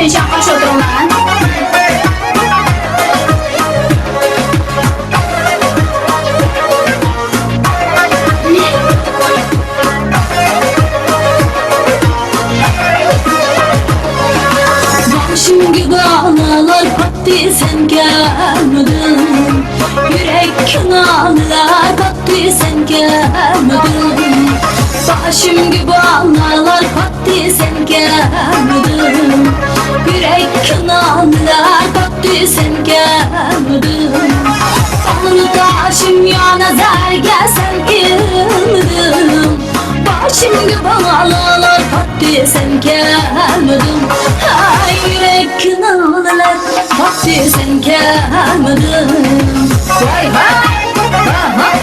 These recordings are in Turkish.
için şapkaş oturman. Başım gibi ağlar battı sen gelmedin. Yürek kınalar battı sen gelmedin. Başım gibi ağlar battı sen gelmedin. Yürek kınalar battı sen gelmedin. Ağrı taşım yana zerge sen gelmedin. Başım gibi ağlar battı sen gelmedin. Ay yürek kınalar battı sen gelmedin. Vay vay vay.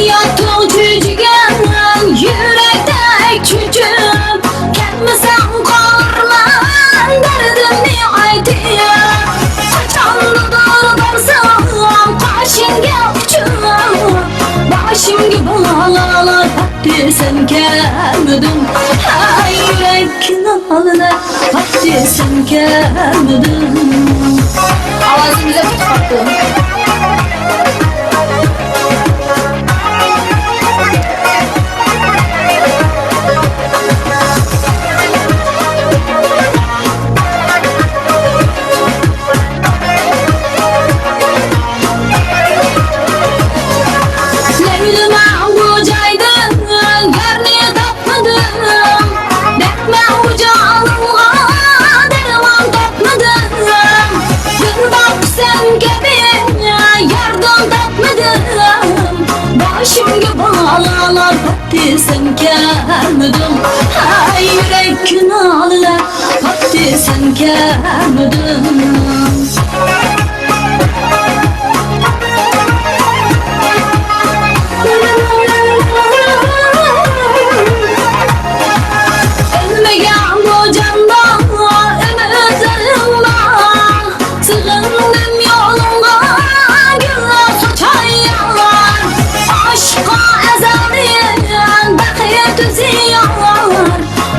Yattın cücügen yürekte küçüm. Gelmesen korman derdim ne aytayım. Kaçanlıdır dersen kaşın yapçım. Başım gibi ağlar battı sen gelmedin. Ay yürek kınalar battı sen gelmedin. Avazımıza tutmaktım. Başım gibi ağlar battı sen gelmedin. Ay yürek kınalar battı sen gelmedin. Ölmeyen bu candan ümitlerim var. Sığındım yoluna güller saçayan. Aşka ezeliyen bakıya tüzüyor.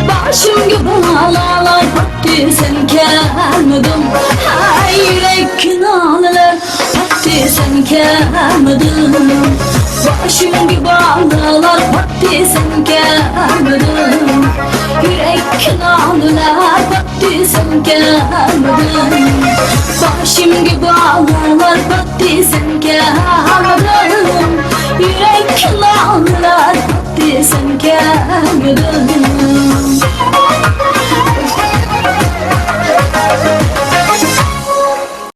Başım gibi ağlar battı sen gelmedin. Ay yürek kınalar battı sen gelmedin. Başım gibi ağlar battı sen gelmedin. Yürek kınalar battı sen gelmedin. Başım gibi ağlar battı sen gelmedin. Yürek kınalar